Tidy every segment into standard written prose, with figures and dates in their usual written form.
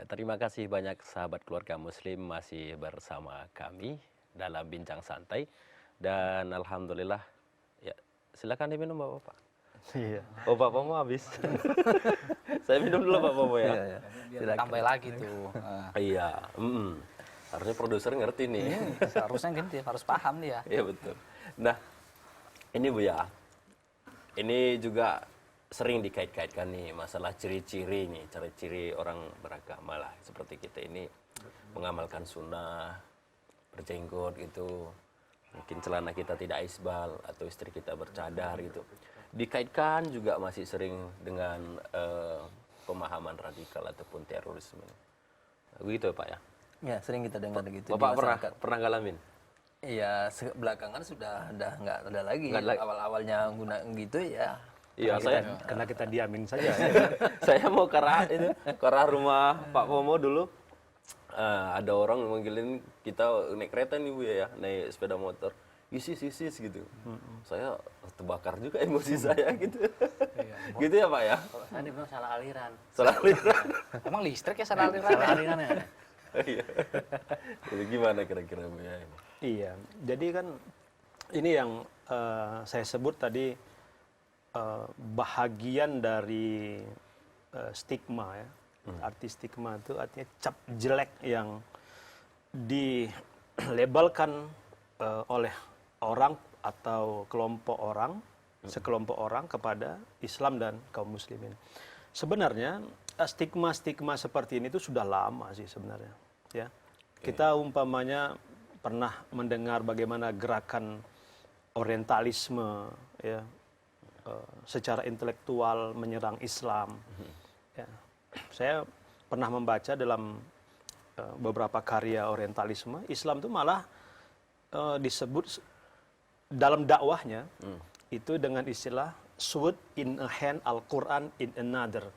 terima kasih banyak sahabat keluarga muslim masih bersama kami dalam Bincang Santai. Dan alhamdulillah, ya silakan diminum Bapak-Bapak. Iya. Oh Bapak mau habis? Saya minum dulu Bapak-Bapak ya. Biar tambah lagi tuh. Iya, harusnya produser ngerti nih. Seharusnya gitu, harus paham dia. Iya betul. Nah, ini Bu ya, ini juga sering dikait-kaitkan nih masalah ciri-ciri nih, ciri-ciri orang beragama lah. Seperti kita ini mengamalkan sunnah, berjenggot gitu. Mungkin celana kita tidak isbal atau istri kita bercadar gitu. Dikaitkan juga masih sering dengan pemahaman radikal ataupun terorisme. Begitu ya Pak ya? Ya, sering kita dengar gitu. Bapak pernah ngalamin? Iya, belakangan sudah nggak ada lagi. Awal-awalnya guna gitu ya. Iya, Karena kita diamin saja. saya mau ke arah rumah Pak Pomo dulu. Ada orang manggilin kita naik kereta nih Bu ya, naik sepeda motor. Isis gitu. Saya terbakar juga emosi saya gitu. Gitu ya Pak ya? Tadi bilang salah aliran. Salah aliran. Emang listrik ya salah aliran? Salah aliran ya. Iya. Jadi gimana kira-kira Bu ya ini? Iya. Jadi kan ini yang saya sebut tadi bahagian dari stigma ya. Arti stigma itu artinya cap jelek yang dilabelkan oleh orang atau sekelompok orang kepada Islam dan kaum muslimin. Sebenarnya stigma-stigma seperti ini itu sudah lama sih sebenarnya. Ya, kita umpamanya pernah mendengar bagaimana gerakan orientalisme, ya, secara intelektual menyerang Islam. Ya, saya pernah membaca dalam beberapa karya orientalisme, Islam itu malah disebut dalam dakwahnya itu dengan istilah sword in a hand, Al-Quran in another.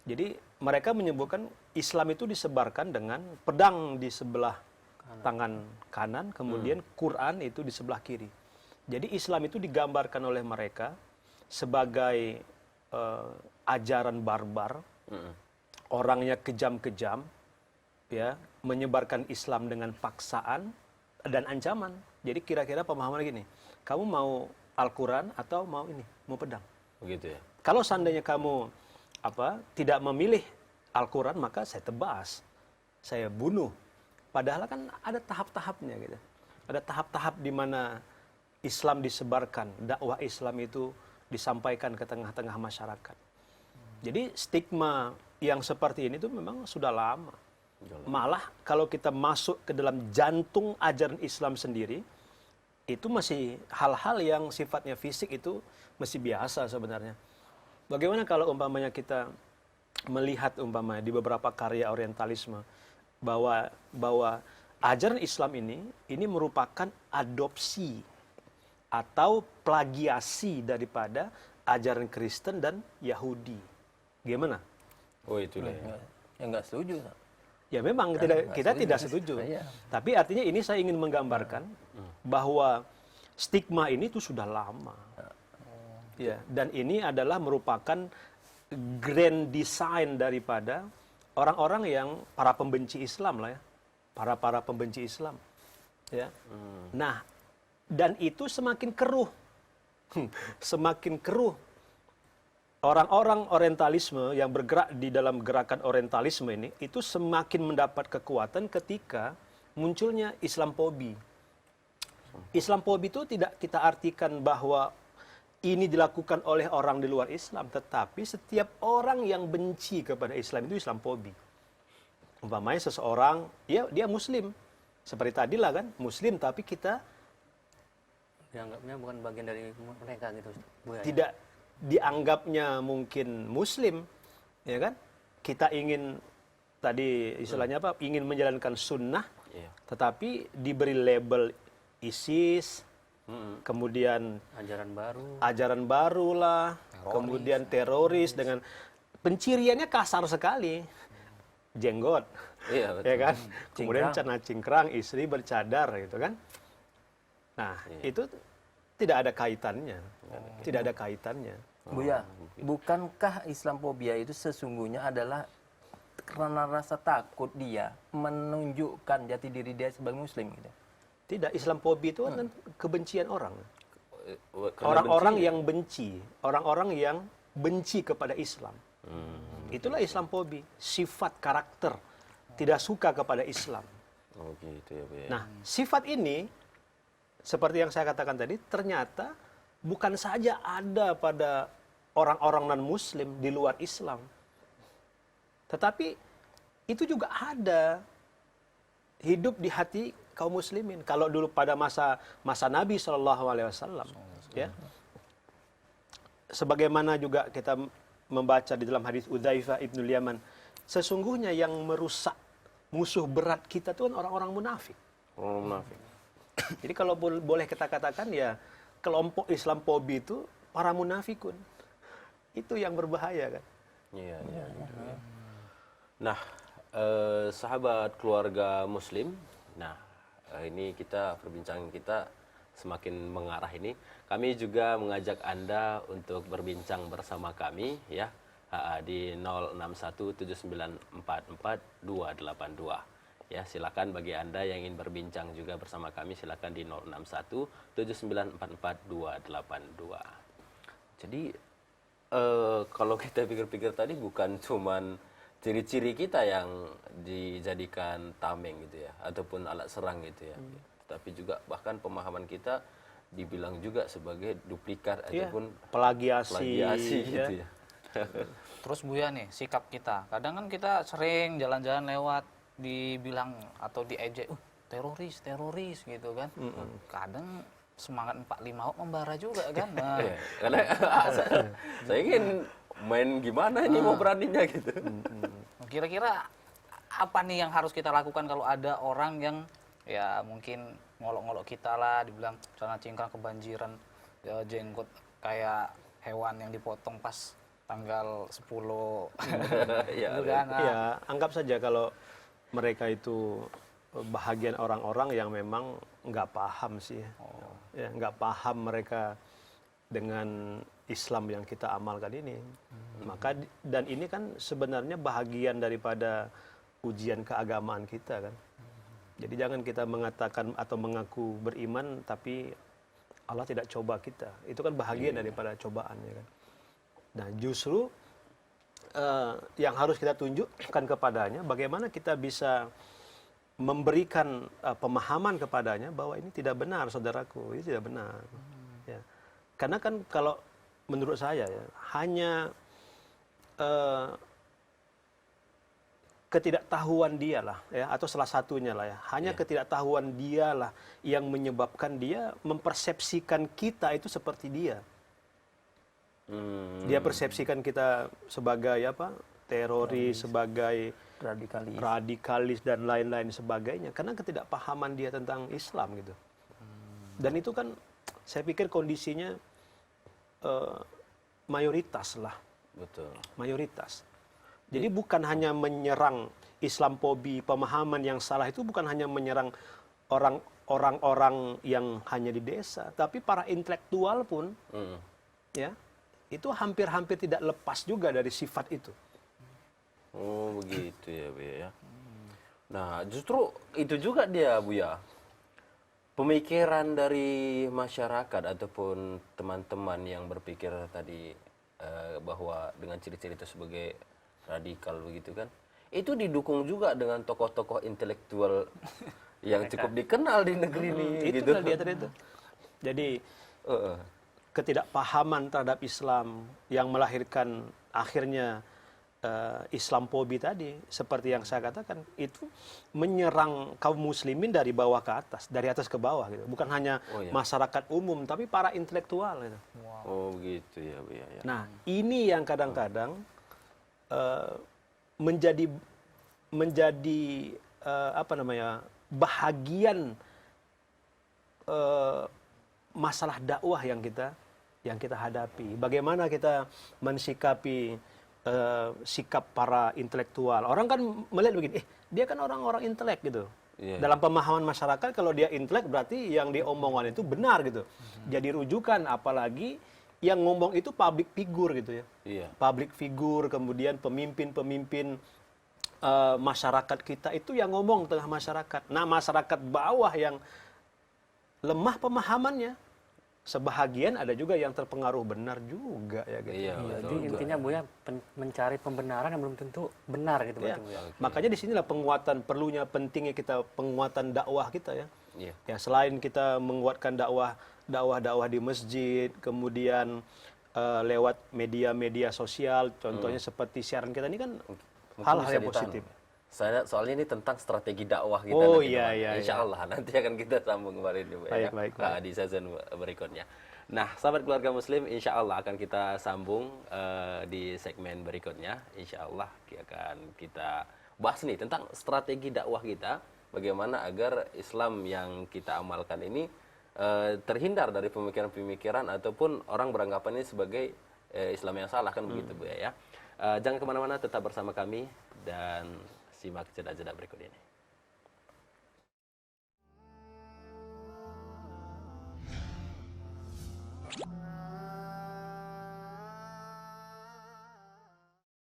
Jadi mereka menyebutkan Islam itu disebarkan dengan pedang di sebelah tangan kanan, kemudian Quran itu di sebelah kiri. Jadi Islam itu digambarkan oleh mereka sebagai ajaran barbar, orangnya kejam-kejam, ya, menyebarkan Islam dengan paksaan dan ancaman. Jadi kira-kira pemahaman gini, kamu mau Al-Quran atau mau pedang? Begitu ya. Kalau seandainya kamu tidak memilih Al-Quran, maka saya tebas, saya bunuh. Padahal kan ada tahap-tahapnya gitu. Ada tahap-tahap di mana Islam disebarkan, dakwah Islam itu disampaikan ke tengah-tengah masyarakat. Jadi stigma yang seperti ini tuh memang sudah lama. Malah kalau kita masuk ke dalam jantung ajaran Islam sendiri, itu masih hal-hal yang sifatnya fisik itu masih biasa sebenarnya. Bagaimana kalau umpamanya kita melihat umpamanya di beberapa karya orientalisme bahwa ajaran Islam ini merupakan adopsi atau plagiasi daripada ajaran Kristen dan Yahudi. Gimana? Oh itulah ya. Ya nggak setuju. Ya memang kita tidak setuju. Iya. Tapi artinya ini saya ingin menggambarkan bahwa stigma ini tuh sudah lama. Ya, dan ini adalah merupakan grand design daripada orang-orang yang para pembenci Islam lah ya. Para pembenci Islam. Ya. Nah, dan itu semakin keruh. Semakin keruh. Orang-orang orientalisme yang bergerak di dalam gerakan orientalisme ini itu semakin mendapat kekuatan ketika munculnya Islamofobi. Islamofobi itu tidak kita artikan bahwa ini dilakukan oleh orang di luar Islam, tetapi setiap orang yang benci kepada Islam itu Islamofobi. Umpamanya seseorang, ya dia Muslim, seperti tadi lah kan, Muslim tapi kita Dianggapnya bukan bagian dari mereka gitu. tidak dianggapnya mungkin Muslim, ya kan? Kita ingin tadi istilahnya apa? Ingin menjalankan sunnah, tetapi diberi label ISIS, kemudian ajaran baru lah, kemudian teroris dengan penciriannya kasar sekali, jenggot, ya kan? Kemudian celana cingkrang, istri bercadar, gitu kan? Nah, itu tidak ada kaitannya, tidak ada kaitannya. Buya, bukankah Islamofobia itu sesungguhnya adalah karena rasa takut dia menunjukkan jati diri dia sebagai muslim gitu. Tidak, Islamophobia itu kan kebencian orang. Karena Orang-orang benci. yang benci, orang-orang yang benci kepada Islam. Itulah Islamophobia, sifat karakter tidak suka kepada Islam. Oh gitu ya, Buya. Nah, sifat ini seperti yang saya katakan tadi, ternyata bukan saja ada pada orang-orang non-Muslim di luar Islam, tetapi itu juga ada hidup di hati kaum Muslimin. Kalau dulu pada masa Nabi SAW, ya, sebagaimana juga kita membaca di dalam hadis Udzaifah ibnul Yaman, sesungguhnya yang merusak musuh berat kita itu kan orang-orang munafik. Orang munafik. Jadi kalau boleh kita katakan ya kelompok Islamophobia itu para munafikun. Itu yang berbahaya kan. Iya, iya, gitu ya. Nah, sahabat keluarga Muslim, nah ini perbincangan kita semakin mengarah ini. Kami juga mengajak Anda untuk berbincang bersama kami ya di 0617944282. Ya, silakan bagi Anda yang ingin berbincang juga bersama kami, silakan di 0617944282. Jadi kalau kita pikir-pikir tadi bukan cuman ciri-ciri kita yang dijadikan tameng gitu ya, ataupun alat serang gitu ya, tapi juga bahkan pemahaman kita dibilang juga sebagai duplikat ataupun plagiasi gitu ya. Terus Buya nih, sikap kita. Kadang kan kita sering jalan-jalan lewat dibilang atau diejek, teroris gitu kan. Kadang semangat 45 membara juga kan. Nah, Karena saya ingin main gimana ini mau beraninya gitu. kira-kira apa nih yang harus kita lakukan kalau ada orang yang ya mungkin ngolok-ngolok kita lah, dibilang celana cingkrang kebanjiran, ya, jenggot kayak hewan yang dipotong pas tanggal 10. Ya, Gitu kan. Nah, Ya, anggap saja kalau mereka itu bahagian orang-orang yang memang nggak paham sih. Ya, nggak paham mereka dengan Islam yang kita amalkan ini. Maka dan ini kan sebenarnya bahagian daripada ujian keagamaan kita kan. Jadi jangan kita mengatakan atau mengaku beriman tapi Allah tidak coba kita. Itu kan bahagian daripada cobaan ya kan. Nah, justru yang harus kita tunjukkan kepadanya bagaimana kita bisa memberikan pemahaman kepadanya bahwa ini tidak benar, saudaraku, ini tidak benar. Ya. Karena kan kalau menurut saya ya, hanya ketidaktahuan dialah ya, atau salah satunya lah ya, hanya ketidaktahuan dialah yang menyebabkan dia mempersepsikan kita itu seperti dia. Dia persepsikan kita sebagai apa? Teroris, sebagai radikalis dan lain-lain sebagainya karena ketidakpahaman dia tentang Islam gitu. Dan itu kan saya pikir kondisinya mayoritas lah. Betul. Mayoritas. Jadi bukan hanya menyerang Islamophobia, pemahaman yang salah itu bukan hanya menyerang orang-orang yang hanya di desa, tapi para intelektual pun ya, itu hampir-hampir tidak lepas juga dari sifat itu. Oh begitu ya, Buya ya. Nah justru itu juga dia, Buya, pemikiran dari masyarakat ataupun teman-teman yang berpikir tadi bahwa dengan ciri-ciri itu sebagai radikal begitu kan, itu didukung juga dengan tokoh-tokoh intelektual yang cukup dikenal di negeri ini. Itu gitu. kan dia tadi itu. Jadi ketidakpahaman terhadap Islam yang melahirkan akhirnya Islamophobia tadi, seperti yang saya katakan, itu menyerang kaum muslimin dari bawah ke atas, dari atas ke bawah gitu. Bukan hanya masyarakat umum, tapi para intelektual gitu. Oh begitu ya, Buya ya. Nah, ini yang kadang-kadang menjadi apa namanya? Bahagian masalah dakwah yang kita hadapi. Bagaimana kita mensikapi sikap para intelektual. Orang kan melihat begini, dia kan orang-orang intelek gitu. Dalam pemahaman masyarakat kalau dia intelek berarti yang diomongan itu benar gitu. Jadi rujukan, apalagi yang ngomong itu public figure gitu ya. Public figure, kemudian pemimpin-pemimpin masyarakat kita itu yang ngomong tengah masyarakat. Nah, masyarakat bawah yang lemah pemahamannya, sebahagian ada juga yang terpengaruh benar juga ya gitu. Iya, Jadi intinya Buya mencari pembenaran yang belum tentu benar gitu Ya. berarti Buya. Makanya di sinilah pentingnya kita penguatan dakwah kita ya. Iya. Ya, selain kita menguatkan dakwah di masjid, kemudian lewat media-media sosial, contohnya seperti siaran kita ini kan Mungkin hal-hal bisa yang positif. Soalnya ini tentang strategi dakwah kita Oh, nanti, iya, Pak. iya, Insya Allah nanti akan kita sambung kemarin ini, Pak, ya. Baik. Di season berikutnya. Nah, sahabat keluarga Muslim, insya Allah akan kita sambung di segmen berikutnya. Insya Allah akan kita bahas nih tentang strategi dakwah kita, bagaimana agar Islam yang kita amalkan ini terhindar dari pemikiran-pemikiran ataupun orang beranggapan ini sebagai Islam yang salah, kan begitu Bu ya. Jangan kemana-mana, tetap bersama kami dan simak jeda-jeda berikut ini.